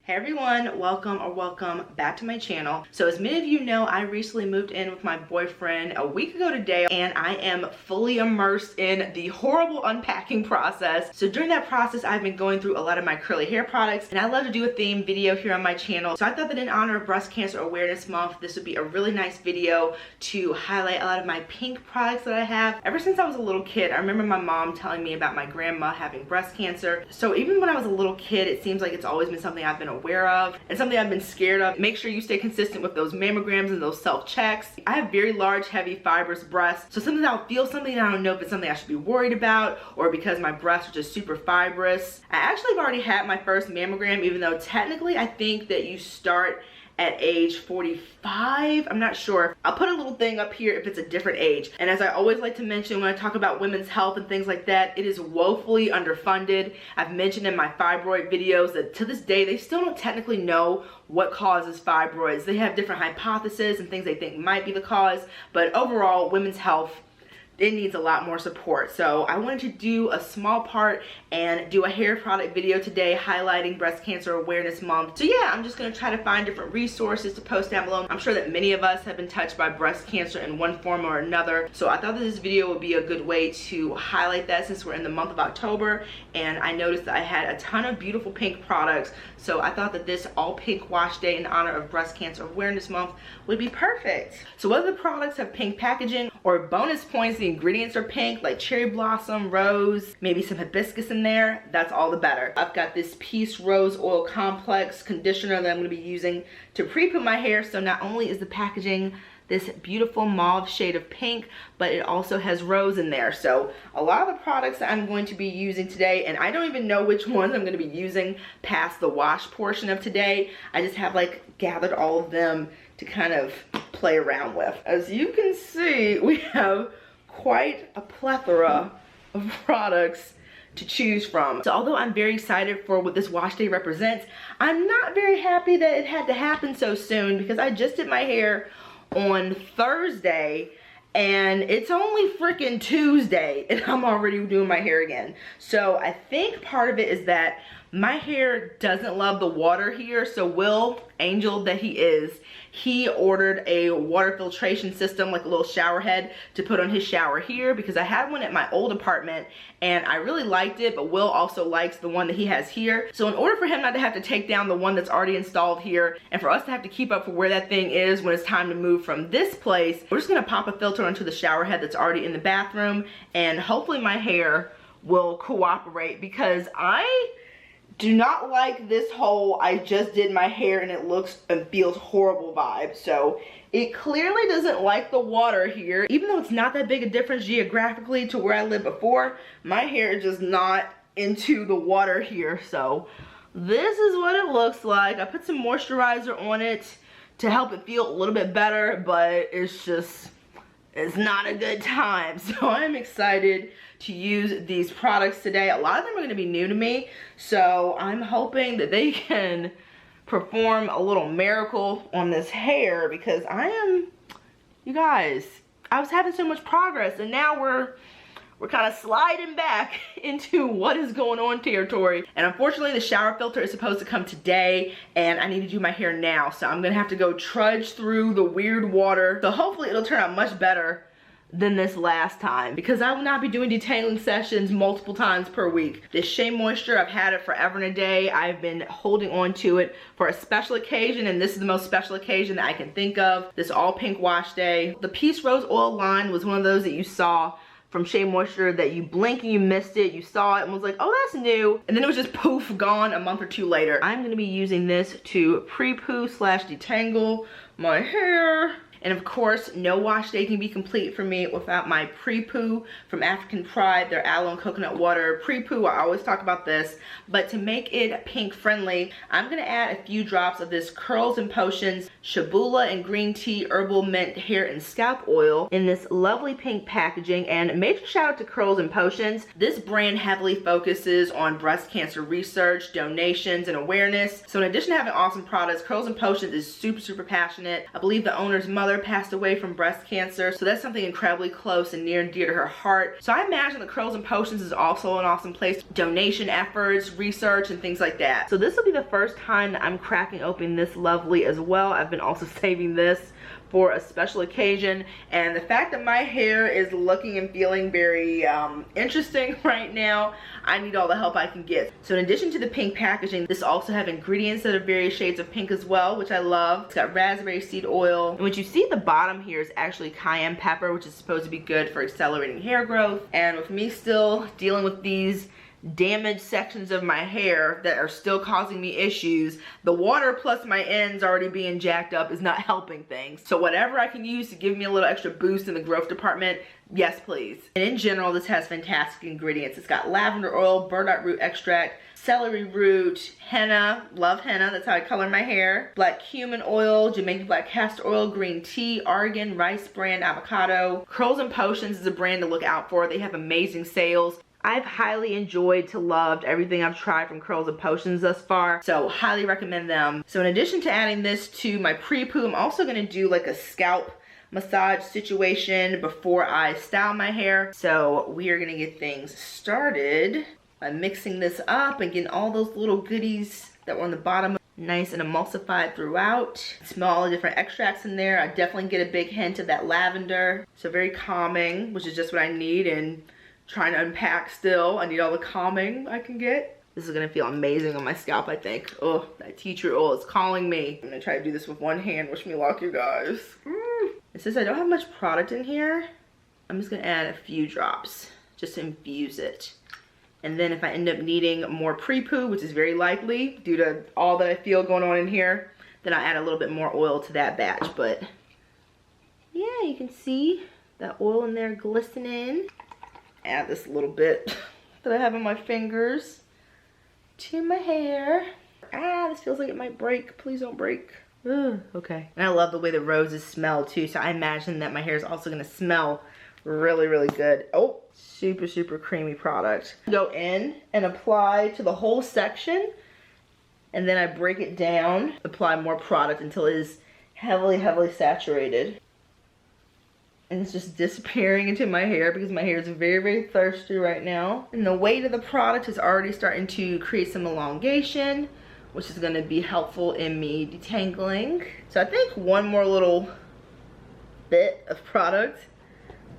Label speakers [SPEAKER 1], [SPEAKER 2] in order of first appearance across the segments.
[SPEAKER 1] Hey everyone, welcome back to my channel. So as many of you know, I recently moved in with my boyfriend a week ago today, and I am fully immersed in the horrible unpacking process. So during that process, I've been going through a lot of my curly hair products, and I love to do a theme video here on my channel. So I thought that in honor of Breast Cancer Awareness Month, this would be a really nice video to highlight a lot of my pink products that I have. Ever since I was a little kid, I remember my mom telling me about my grandma having breast cancer. So even when I was a little kid, it seems like it's always been something I've been aware of and something I've been scared of. Make sure you stay consistent with those mammograms and those self-checks. I have very large, heavy, fibrous breasts, so sometimes I'll feel something and I don't know if it's something I should be worried about or because my breasts are just super fibrous. I actually have already had my first mammogram, even though technically I think that you start at age 45. I'm not sure. I'll put a little thing up here if it's a different age. And as I always like to mention when I talk about women's health and things like that, it is woefully underfunded. I've mentioned in my fibroid videos that to this day, they still don't technically know what causes fibroids. They have different hypotheses and things they think might be the cause, but overall, women's health, it needs a lot more support. So I wanted to do a small part and do a hair product video today highlighting Breast Cancer Awareness Month. So yeah, I'm just gonna try to find different resources to post down below. I'm sure that many of us have been touched by breast cancer in one form or another. So I thought that this video would be a good way to highlight that since we're in the month of October, and I noticed that I had a ton of beautiful pink products. So I thought that this all pink wash day in honor of Breast Cancer Awareness Month would be perfect. So whether the products have pink packaging or bonus points, the ingredients are pink, like cherry blossom, rose, maybe some hibiscus in there, that's all the better. I've got this Peace Rose Oil Complex conditioner that I'm going to be using to pre-poo my hair. So not only is the packaging this beautiful mauve shade of pink, but it also has rose in there. So a lot of the products that I'm going to be using today, and I don't even know which ones I'm going to be using past the wash portion of today. I just have like gathered all of them to kind of play around with. As you can see, we have quite a plethora of products to choose from. So although I'm very excited for what this wash day represents, I'm not very happy that it had to happen so soon, because I just did my hair on Thursday and it's only freaking Tuesday and I'm already doing my hair again. So I think part of it is that my hair doesn't love the water here. So Will, angel that he is, he ordered a water filtration system, like a little shower head to put on his shower here, because I had one at my old apartment and I really liked it, but Will also likes the one that he has here. So in order for him not to have to take down the one that's already installed here and for us to have to keep up for where that thing is when it's time to move from this place, we're just gonna pop a filter onto the shower head that's already in the bathroom, and hopefully my hair will cooperate, because I do not like this whole I just did my hair and it looks and feels horrible vibe. So it clearly doesn't like the water here. Even though it's not that big a difference geographically to where I lived before, my hair is just not into the water here. So this is what it looks like. I put some moisturizer on it to help it feel a little bit better, but it's not a good time. So I'm excited to use these products today. A lot of them are going to be new to me, so I'm hoping that they can perform a little miracle on this hair, because you guys, I was having so much progress and now we're kind of sliding back into what is going on territory. And unfortunately the shower filter is supposed to come today and I need to do my hair now, so I'm gonna have to go trudge through the weird water. So hopefully it'll turn out much better than this last time, because I will not be doing detangling sessions multiple times per week. This Shea Moisture, I've had it forever and a day. I've been holding on to it for a special occasion, and this is the most special occasion that I can think of, this all pink wash day. The Peace Rose Oil line was one of those that you saw from Shea Moisture that you blink and you missed it, you saw it and was like, oh, that's new, and then it was just poof, gone a month or two later. I'm gonna be using this to pre-poo / detangle my hair. And of course, no wash day can be complete for me without my Prepoo from African Pride, their aloe and coconut water. Prepoo, I always talk about this, but to make it pink friendly, I'm gonna add a few drops of this Curls and Potions Shabula and Green Tea Herbal Mint Hair and Scalp Oil in this lovely pink packaging. And major shout out to Curls and Potions. This brand heavily focuses on breast cancer research, donations, and awareness. So in addition to having awesome products, Curls and Potions is super, super passionate. I believe the owner's mother mother passed away from breast cancer, so that's something incredibly close and near and dear to her heart. So I imagine the Curls and Potions is also an awesome place. Donation efforts, research, and things like that. So this will be the first time that I'm cracking open this lovely as well. I've been also saving this for a special occasion, and the fact that my hair is looking and feeling very interesting right now, I need all the help I can get. So in addition to the pink packaging, this also have ingredients that are various shades of pink as well, which I love. It's got raspberry seed oil, and what you see at the bottom here is actually cayenne pepper, which is supposed to be good for accelerating hair growth. And with me still dealing with these damaged sections of my hair that are still causing me issues, the water plus my ends already being jacked up is not helping things. So whatever I can use to give me a little extra boost in the growth department, yes please. And in general, this has fantastic ingredients. It's got lavender oil, burdock root extract, celery root, henna, love henna, that's how I color my hair, black cumin oil, Jamaican black castor oil, green tea, argan, rice bran, avocado. Curls and Potions is a brand to look out for. They have amazing sales. I've highly enjoyed to loved everything I've tried from Curls and Potions thus far, so highly recommend them. So in addition to adding this to my Prepoo, I'm also going to do like a scalp massage situation before I style my hair. So we are going to get things started by mixing this up and getting all those little goodies that were on the bottom nice and emulsified throughout. Smell all the different extracts in there. I definitely get a big hint of that lavender, so very calming, which is just what I need. And trying to unpack still, I need all the calming I can get. This is gonna feel amazing on my scalp, I think. Oh, that tea tree oil is calling me. I'm gonna try to do this with one hand. Wish me luck, you guys. And since I don't have much product in here, I'm just gonna add a few drops just to infuse it. And then if I end up needing more Prepoo, which is very likely due to all that I feel going on in here, then I'll add a little bit more oil to that batch. But yeah, you can see that oil in there glistening. Add this little bit that I have on my fingers to my hair. Ah, this feels like it might break. Please don't break. Ugh, okay. And I love the way the roses smell too, so I imagine that my hair is also gonna smell really, really good. Oh, super, super creamy product. Go in and apply to the whole section, and then I break it down, apply more product until it is heavily, heavily saturated. And it's just disappearing into my hair because my hair is very, very thirsty right now. And the weight of the product is already starting to create some elongation, which is gonna be helpful in me detangling. So I think one more little bit of product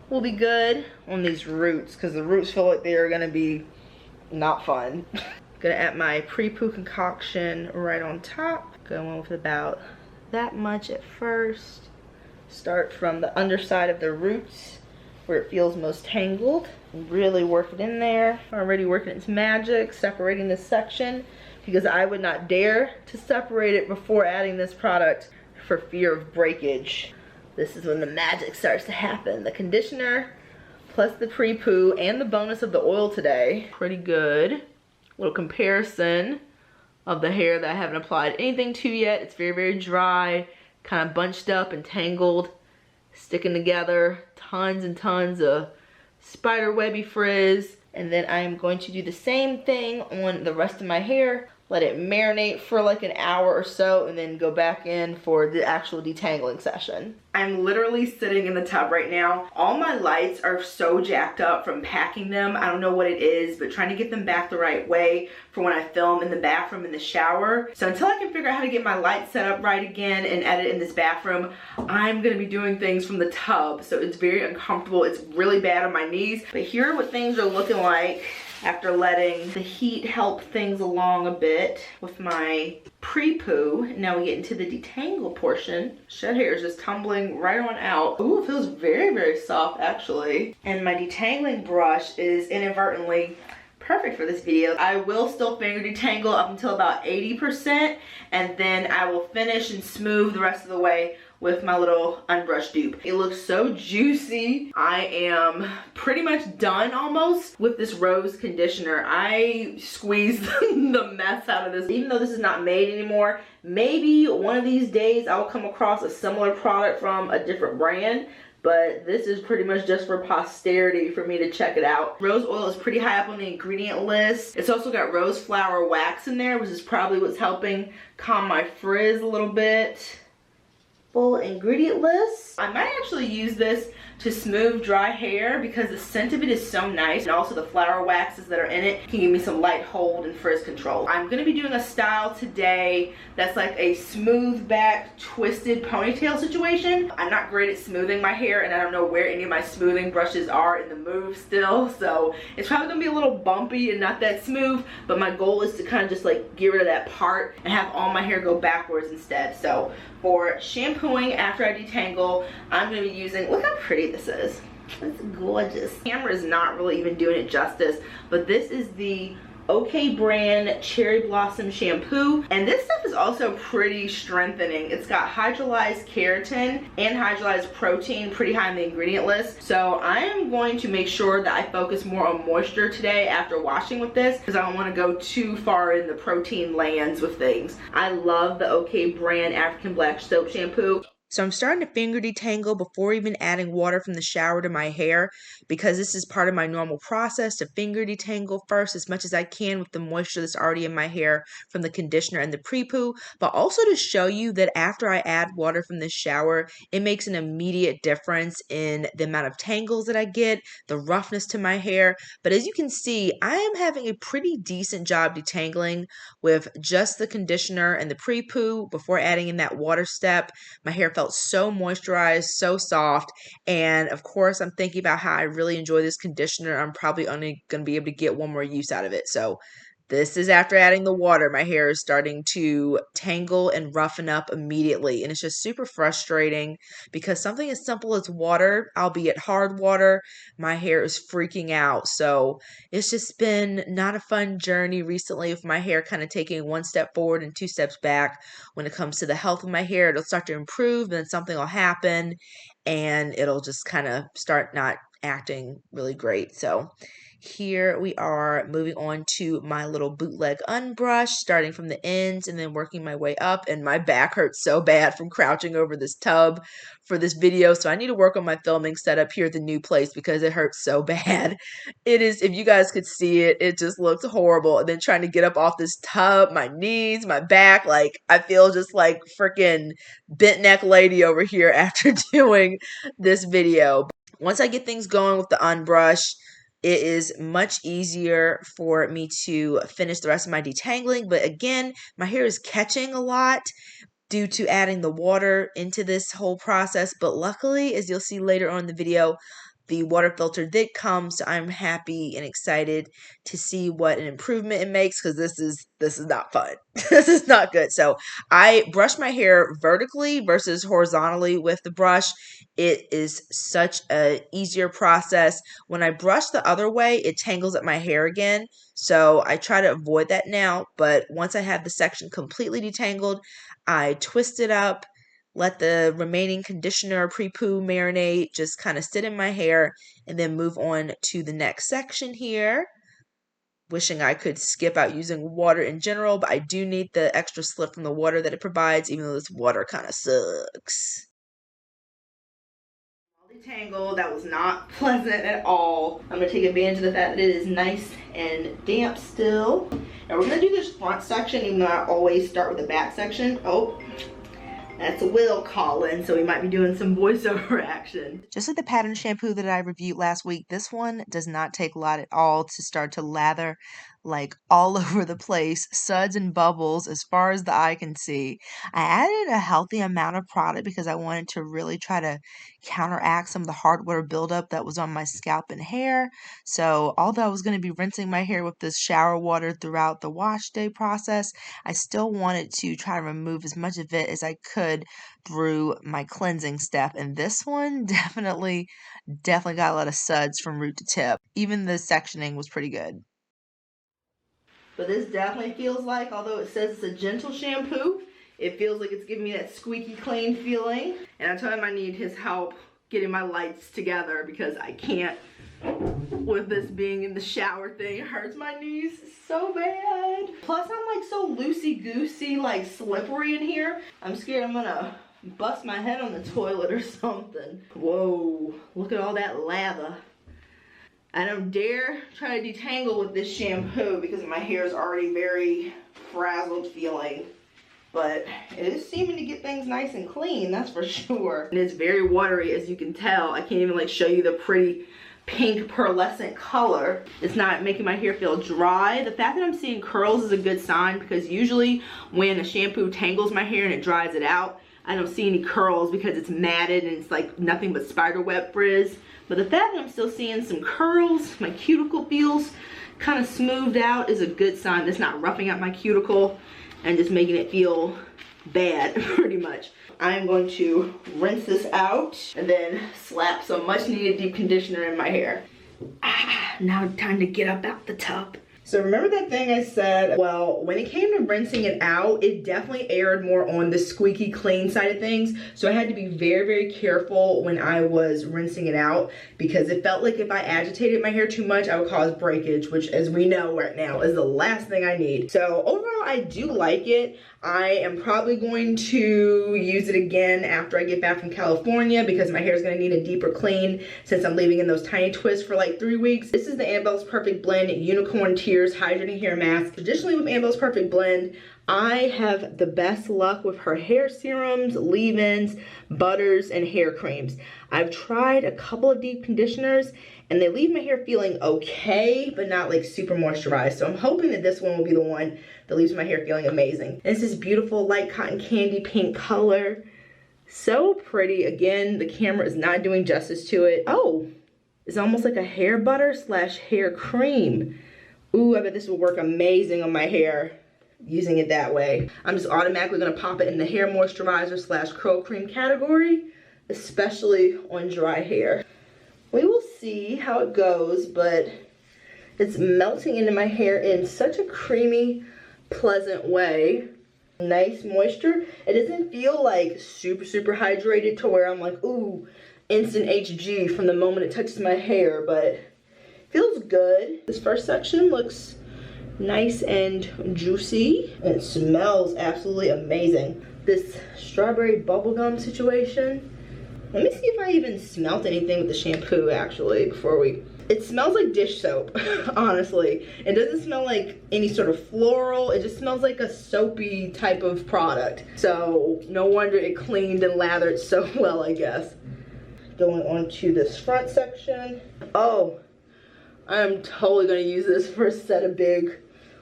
[SPEAKER 1] will be good on these roots, because the roots feel like they are gonna be not fun. Gonna add my Prepoo concoction right on top. Going with about that much at first. Start from the underside of the roots where it feels most tangled. Really work it in there. Already working its magic, separating this section, because I would not dare to separate it before adding this product for fear of breakage. This is when the magic starts to happen. The conditioner plus the Prepoo and the bonus of the oil today. Pretty good. Little comparison of the hair that I haven't applied anything to yet. It's very, very dry, kind of bunched up and tangled, sticking together. Tons and tons of spider webby frizz. And then I am going to do the same thing on the rest of my hair. Let it marinate for like an hour or so, and then go back in for the actual detangling session. I'm literally sitting in the tub right now. All my lights are so jacked up from packing them. I don't know what it is, but trying to get them back the right way for when I film in the bathroom, in the shower. So until I can figure out how to get my lights set up right again and edit in this bathroom, I'm gonna be doing things from the tub. So it's very uncomfortable. It's really bad on my knees. But here are what things are looking like after letting the heat help things along a bit with my Prepoo. Now we get into the detangle portion. Shed hair is just tumbling right on out. Ooh, it feels very, very soft actually. And my detangling brush is inadvertently perfect for this video. I will still finger detangle up until about 80%, and then I will finish and smooth the rest of the way with my little unbrushed dupe. It looks so juicy. I am pretty much done almost with this rose conditioner. I squeezed the mess out of this. Even though this is not made anymore, maybe one of these days I'll come across a similar product from a different brand, but this is pretty much just for posterity for me to check it out. Rose oil is pretty high up on the ingredient list. It's also got rose flower wax in there, which is probably what's helping calm my frizz a little bit. full ingredient list. I might actually use this to smooth dry hair because the scent of it is so nice, and also the flower waxes that are in it can give me some light hold and frizz control. I'm gonna be doing a style today that's like a smooth back twisted ponytail situation. I'm not great at smoothing my hair, and I don't know where any of my smoothing brushes are in the move still, so it's probably gonna be a little bumpy and not that smooth, but my goal is to kind of just like get rid of that part and have all my hair go backwards instead. So for shampooing after I detangle, I'm going to be using, look how pretty this is. It's gorgeous. The camera is not really even doing it justice, but this is the OK brand Cherry Blossom shampoo, and this stuff is also pretty strengthening. It's got hydrolyzed keratin and hydrolyzed protein, pretty high on the ingredient list. So I am going to make sure that I focus more on moisture today after washing with this, because I don't want to go too far in the protein lands with things. I love the OK brand African Black soap shampoo. So I'm starting to finger detangle before even adding water from the shower to my hair, because this is part of my normal process to finger detangle first as much as I can with the moisture that's already in my hair from the conditioner and the Prepoo, but also to show you that after I add water from the shower, it makes an immediate difference in the amount of tangles that I get, the roughness to my hair. But as you can see, I am having a pretty decent job detangling with just the conditioner and the Prepoo before adding in that water step. My hair felt so moisturized, so soft, and of course I'm thinking about how I really enjoy this conditioner. I'm probably only going to be able to get one more use out of it. So this is after adding the water. My hair is starting to tangle and roughen up immediately, and it's just super frustrating because something as simple as water, albeit hard water, my hair is freaking out. So it's just been not a fun journey recently with my hair kind of taking one step forward and two steps back when it comes to the health of my hair. It'll start to improve, then something will happen and it'll just kind of start not acting really great. So here we are moving on to my little bootleg unbrush, starting from the ends and then working my way up. And my back hurts so bad from crouching over this tub for this video. So I need to work on my filming setup here at the new place because it hurts so bad. It is, if you guys could see it, it just looks horrible. And then trying to get up off this tub, my knees, my back, like I feel just like freaking bent neck lady over here after doing this video. Once I get things going with the unbrush, it is much easier for me to finish the rest of my detangling. But again, my hair is catching a lot due to adding the water into this whole process. But luckily, as you'll see later on in the video, the water filter did come, so I'm happy and excited to see what an improvement it makes, because this is not fun. This is not good. So I brush my hair vertically versus horizontally with the brush. It is such a easier process. When I brush the other way, it tangles up my hair again. So I try to avoid that now, but once I have the section completely detangled, I twist it up, let the remaining conditioner Prepoo marinate, just kind of sit in my hair, and then move on to the next section here. Wishing I could skip out using water in general, but I do need the extra slip from the water that it provides, even though this water kind of sucks. Detangle, that was not pleasant at all. I'm gonna take advantage of the fact that it is nice and damp still. Now we're gonna do this front section, even though I always start with the back section. Oh, that's Will calling, so we might be doing some voiceover action. Just like the pattern shampoo that I reviewed last week, this one does not take a lot at all to start to lather like all over the place, suds and bubbles as far as the eye can see. I added a healthy amount of product because I wanted to really try to counteract some of the hard water buildup that was on my scalp and hair. So although I was going to be rinsing my hair with this shower water throughout the wash day process, I still wanted to try to remove as much of it as I could through my cleansing step. And this one definitely got a lot of suds from root to tip. Even the sectioning was pretty good. But this definitely feels like, although it says it's a gentle shampoo, it feels like it's giving me that squeaky clean feeling. And I told him I need his help getting my lights together because I can't, with this being in the shower thing. It hurts my knees so bad. Plus I'm like so loosey-goosey, like slippery in here. I'm scared I'm gonna bust my head on the toilet or something. Whoa, look at all that lather. I don't dare try to detangle with this shampoo because my hair is already very frazzled feeling. but it is seeming to get things nice and clean, that's for sure. And it's very watery, as you can tell. I can't even like show you the pretty pink pearlescent color. It's not making my hair feel dry. The fact that I'm seeing curls is a good sign, because usually when a shampoo tangles my hair and it dries it out, I don't see any curls because it's matted and it's like nothing but spider web frizz. But the fact that I'm still seeing some curls, my cuticle feels kind of smoothed out, is a good sign. It's not roughing out my cuticle and just making it feel bad, pretty much. I'm going to rinse this out and then slap some much needed deep conditioner in my hair. Now time to get up out the tub. So remember that thing I said, well, when it came to rinsing it out, it definitely erred more on the squeaky clean side of things. So I had to be very, very careful when I was rinsing it out, because it felt like if I agitated my hair too much, I would cause breakage, which, as we know right now, is the last thing I need. So overall, I do like it. I am probably going to use it again after I get back from California, because my hair is going to need a deeper clean since I'm leaving in those tiny twists for like 3 weeks. This is the Anabella's Perfect Blend Unicorn Tears Hydrating Hair Mask. Traditionally with Anabella's Perfect Blend, I have the best luck with her hair serums, leave-ins, butters, and hair creams. I've tried a couple of deep conditioners and they leave my hair feeling okay, but not like super moisturized. So I'm hoping that this one will be the one that leaves my hair feeling amazing. This is beautiful light cotton candy pink color. So pretty. Again, the camera is not doing justice to it. Oh, it's almost like a hair butter slash hair cream. Ooh, I bet this will work amazing on my hair using it that way. I'm just automatically gonna pop it in the hair moisturizer slash curl cream category, especially on dry hair. We will see how it goes, but it's melting into my hair in such a creamy, pleasant way. Nice moisture. It doesn't feel like super, super hydrated to where I'm like, ooh, instant HG from the moment it touches my hair, but it feels good. This first section looks nice and juicy, and it smells absolutely amazing. This strawberry bubblegum situation. Let me see if I even smelt anything with the shampoo actually before we... It smells like dish soap, honestly. It doesn't smell like any sort of floral. It just smells like a soapy type of product. So no wonder it cleaned and lathered so well, I guess. Going on to this front section. Oh, I'm totally gonna use this for a set of big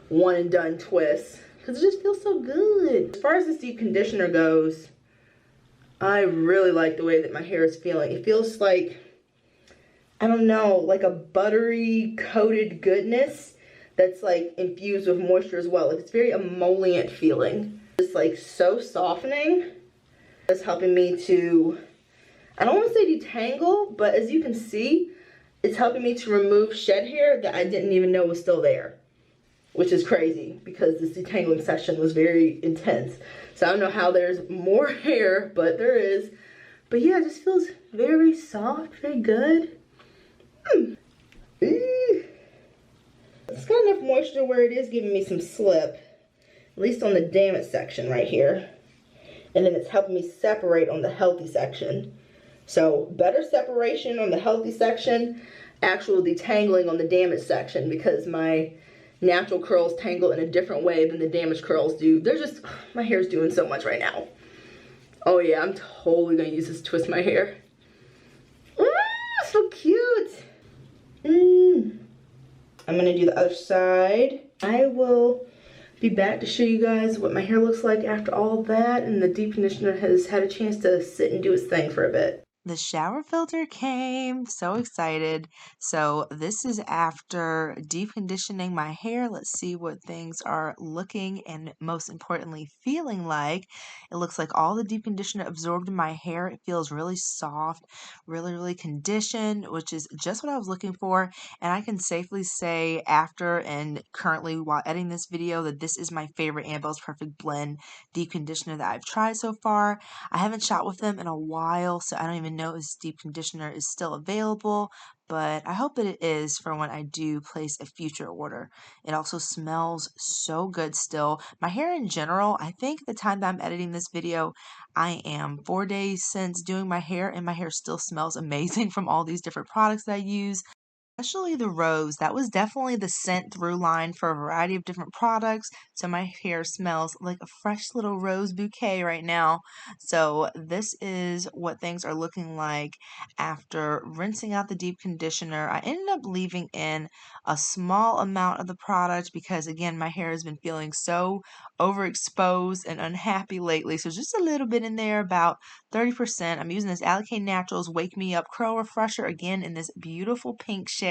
[SPEAKER 1] one and done twists, because it just feels so good. As far as this deep conditioner goes, I really like the way that my hair is feeling. It feels like, I don't know, like a buttery coated goodness that's like infused with moisture as well. Like, it's very emollient feeling. It's like so softening. It's helping me to, I don't want to say detangle, but as you can see, it's helping me to remove shed hair that I didn't even know was still there, which is crazy because this detangling session was very intense. So I don't know how there's more hair, but there is. But yeah, it just feels very soft, very good. It's got enough moisture where it is giving me some slip, at least on the damaged section right here. And then it's helping me separate on the healthy section. So better separation on the healthy section, actual detangling on the damaged section, because my natural curls tangle in a different way than the damaged curls do. They're just, my hair's doing so much right now. Oh yeah, I'm totally gonna use this to twist my hair. So cute. I'm gonna do the other side. I will be back to show you guys what my hair looks like after all that, and the deep conditioner has had a chance to sit and do its thing for a bit.
[SPEAKER 2] The shower filter came. So excited. So this is after deep conditioning my hair. Let's see what things are looking and most importantly feeling like. It looks like all the deep conditioner absorbed in my hair. It feels really soft, really conditioned, which is just what I was looking for. And I can safely say after and currently while editing this video that this is my favorite Anabella's Perfect Blend deep conditioner that I've tried so far. I haven't shot with them in a while, so I don't even know if this deep conditioner is still available, but I hope that it is for when I do place a future order. It also smells so good still. My hair in general, I think the time that I'm editing this video, I am 4 days since doing my hair, and my hair still smells amazing from all these different products that I use. Especially the rose. That was definitely the scent through line for a variety of different products. So my hair smells like a fresh little rose bouquet right now. So this is what things are looking like after rinsing out the deep conditioner. I ended up leaving in a small amount of the product because again, my hair has been feeling so overexposed and unhappy lately. So just a little bit in there, about 30%. I'm using this Alkane Naturals Wake Me Up Curl Refresher again in this beautiful pink shade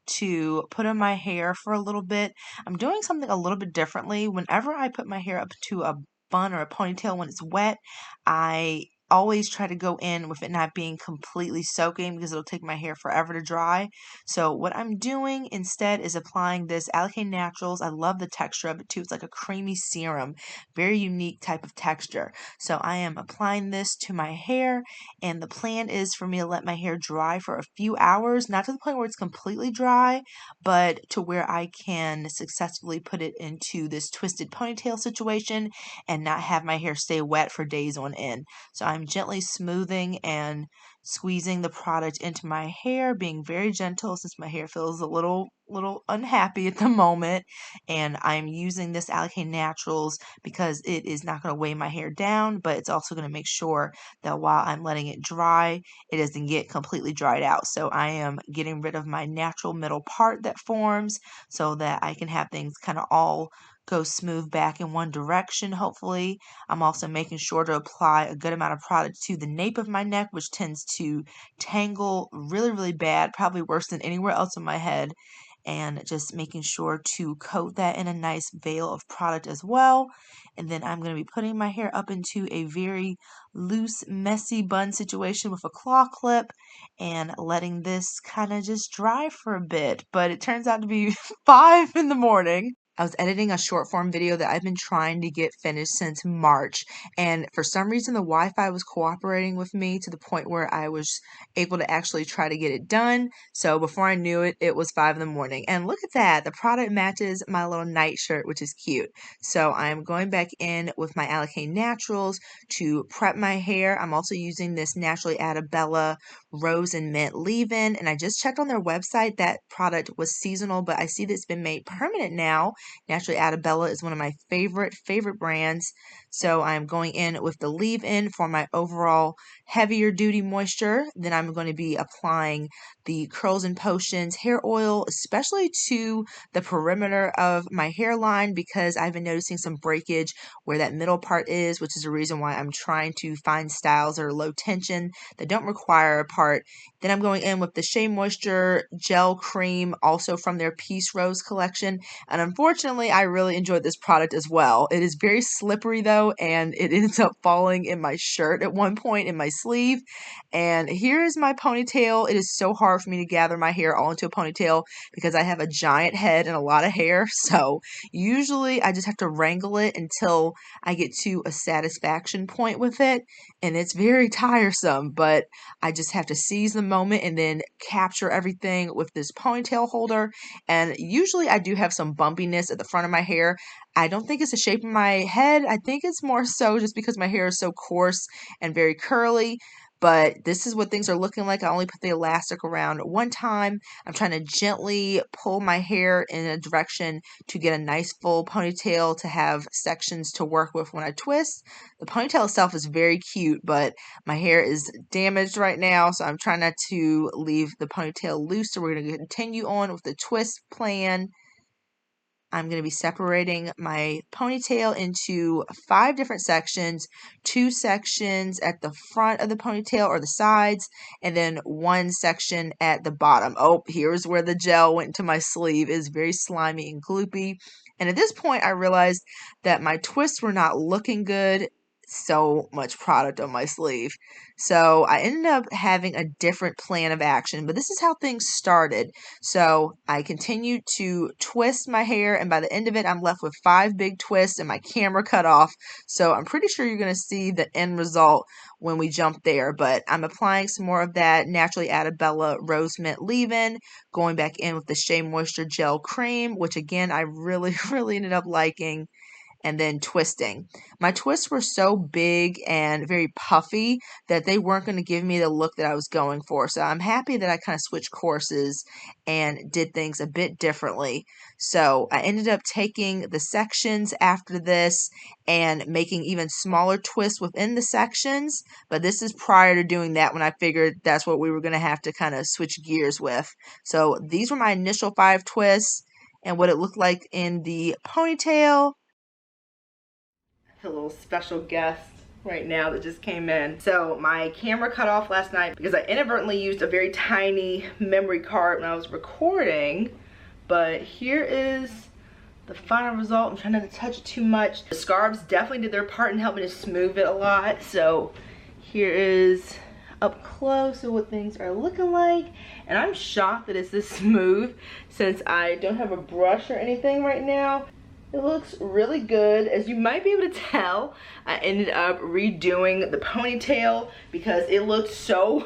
[SPEAKER 2] to put in my hair for a little bit. I'm doing something a little bit differently. Whenever I put my hair up to a bun or a ponytail when it's wet, I always try to go in with it not being completely soaking because it'll take my hair forever to dry. So what I'm doing instead is applying this Alkane Naturals. I love the texture of it too. It's like a creamy serum, very unique type of texture. So I am applying this to my hair, and the plan is for me to let my hair dry for a few hours, not to the point where it's completely dry, but to where I can successfully put it into this twisted ponytail situation and not have my hair stay wet for days on end. So I'm gently smoothing and squeezing the product into my hair, being very gentle since my hair feels a little unhappy at the moment. And I'm using this Alkane Naturals because it is not going to weigh my hair down, but it's also going to make sure that while I'm letting it dry, it doesn't get completely dried out. So I am getting rid of my natural middle part that forms so that I can have things kind of all go smooth back in one direction, hopefully. I'm also making sure to apply a good amount of product to the nape of my neck, which tends to tangle really, really bad, probably worse than anywhere else in my head. And just making sure to coat that in a nice veil of product as well. And then I'm going to be putting my hair up into a very loose, messy bun situation with a claw clip and letting this kind of just dry for a bit. But it turns out to be 5 in the morning. I was editing a short form video that I've been trying to get finished since March, and for some reason the Wi-Fi was cooperating with me to the point where I was able to actually try to get it done. So before I knew it, it was 5 in the morning. And look at that, the product matches my little night shirt, which is cute. So I'm going back in with my Alkane Naturals to prep my hair. I'm also using this Na-Truly Adabella Rose and Mint leave-in, and I just checked on their website. That product was seasonal, but I see that it's been made permanent now. Na-Truly Adabella is one of my favorite brands. So I'm going in with the leave-in for my overall heavier duty moisture. Then I'm going to be applying the Curls and Potions hair oil, especially to the perimeter of my hairline because I've been noticing some breakage where that middle part is, which is a reason why I'm trying to find styles that are low tension that don't require a part. Then I'm going in with the Shea Moisture Gel Cream, also from their Peace Rose collection. And unfortunately, I really enjoyed this product as well. It is very slippery though, and it ends up falling in my shirt at one point in my sleeve. And here's my ponytail. It is so hard for me to gather my hair all into a ponytail because I have a giant head and a lot of hair. So usually I just have to wrangle it until I get to a satisfaction point with it. And it's very tiresome, but I just have to seize the moment and then capture everything with this ponytail holder. And usually I do have some bumpiness at the front of my hair. I don't think it's the shape of my head. I think it's more so just because my hair is so coarse and very curly. But this is what things are looking like. I only put the elastic around one time. I'm trying to gently pull my hair in a direction to get a nice full ponytail to have sections to work with when I twist. The ponytail itself is very cute, but my hair is damaged right now, so I'm trying not to leave the ponytail loose. So we're going to continue on with the twist plan. I'm going to be separating my ponytail into 5 different sections, 2 sections at the front of the ponytail or the sides, and then 1 section at the bottom. Oh, here's where the gel went into my sleeve. It is very slimy and gloopy. And at this point, I realized that my twists were not looking good. So much product on my sleeve. So I ended up having a different plan of action, but this is how things started. So I continued to twist my hair, and by the end of it, I'm left with 5 big twists and my camera cut off. So I'm pretty sure you're going to see the end result when we jump there, but I'm applying some more of that Na-Truly Adabella Rose Mint leave-in, going back in with the Shea Moisture Gel Cream, which again, I really, really ended up liking. and then twisting. My twists were so big and very puffy that they weren't going to give me the look that I was going for. So I'm happy that I kind of switched courses and did things a bit differently. So I ended up taking the sections after this and making even smaller twists within the sections. But this is prior to doing that, when I figured that's what we were going to have to kind of switch gears with. So these were my initial 5 twists and what it looked like in the ponytail.
[SPEAKER 1] A little special guest right now that just came in. So my camera cut off last night because I inadvertently used a very tiny memory card when I was recording, but here is the final result. I'm trying not to touch it too much. The scarves definitely did their part in helping to smooth it a lot. So here is up close of what things are looking like, and I'm shocked that it's this smooth since I don't have a brush or anything right now. It looks really good. As you might be able to tell, I ended up redoing the ponytail because it looked so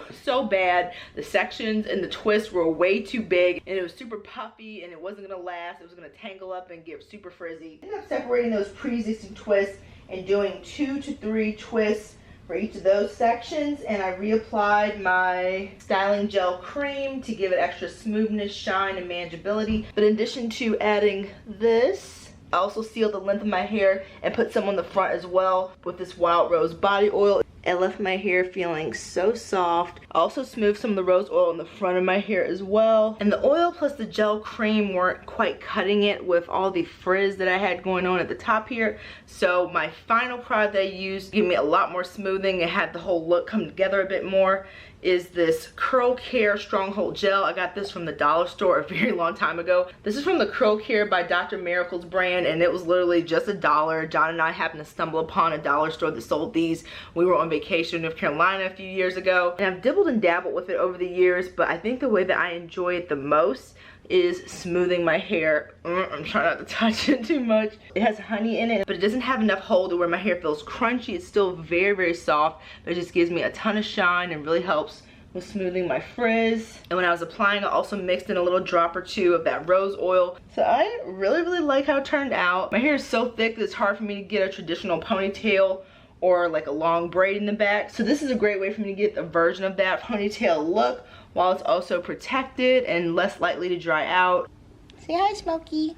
[SPEAKER 1] bad. The sections and the twists were way too big, and it was super puffy, and it wasn't gonna last. It was gonna tangle up and get super frizzy. I ended up separating those pre-existing twists and doing 2 to 3 twists for each of those sections, and I reapplied my styling gel cream to give it extra smoothness, shine, and manageability. But in addition to adding this, I also sealed the length of my hair and put some on the front as well with this Wild Rose body oil. It left my hair feeling so soft. I also smoothed some of the rose oil in the front of my hair as well. And the oil plus the gel cream weren't quite cutting it with all the frizz that I had going on at the top here. So my final product that I used gave me a lot more smoothing and had the whole look come together a bit more is this Curl Care Stronghold Gel. I got this from the dollar store a very long time ago. This is from the Curl Care by Dr. Miracle's brand, and it was literally just $1. John and I happened to stumble upon a dollar store that sold these. We were on vacation in North Carolina a few years ago, and I've dibbled and dabbled with it over the years, but I think the way that I enjoy it the most is smoothing my hair. I'm trying not to touch it too much. It has honey in it, but it doesn't have enough hold to where my hair feels crunchy. It's still very soft, but it just gives me a ton of shine and really helps with smoothing my frizz. And when I was applying, I also mixed in a little drop or two of that rose oil. So I really like how it turned out. My hair is so thick that it's hard for me to get a traditional ponytail or like a long braid in the back. So this is a great way for me to get a version of that ponytail look while it's also protected and less likely to dry out. Say hi, Smokey.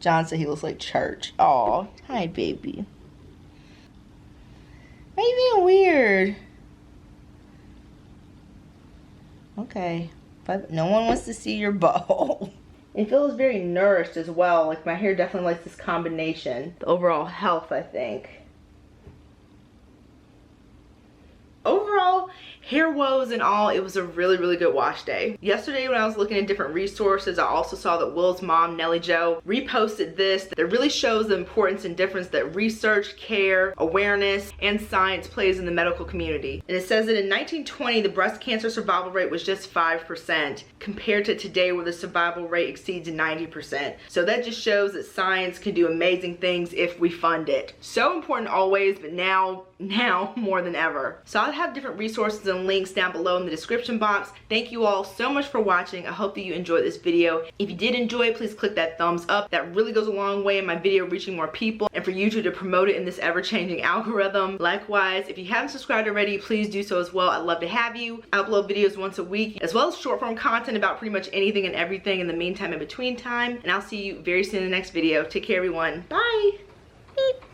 [SPEAKER 1] John said he looks like church. Aw, hi, baby. Why are you being weird? Okay, but no one wants to see your bowl. It feels very nourished as well. Like my hair definitely likes this combination. The overall health, I think. Overall, hair woes and all, it was a really good wash day. Yesterday when I was looking at different resources, I also saw that Will's mom, Nellie Jo, reposted this that really shows the importance and difference that research, care, awareness, and science plays in the medical community. And it says that in 1920, the breast cancer survival rate was just 5% compared to today where the survival rate exceeds 90%. So that just shows that science can do amazing things if we fund it. So important always, but now more than ever. So I'll have different resources and links down below in the description box. Thank you all so much for watching. I hope that you enjoyed this video. If you did enjoy it, please click that thumbs up. That really goes a long way in my video reaching more people and for YouTube to promote it in this ever-changing algorithm. Likewise, if you haven't subscribed already, please do so as well. I'd love to have you. I upload videos once a week as well as short form content about pretty much anything and everything in the meantime in between time. And I'll see you very soon in the next video. Take care, everyone. Bye.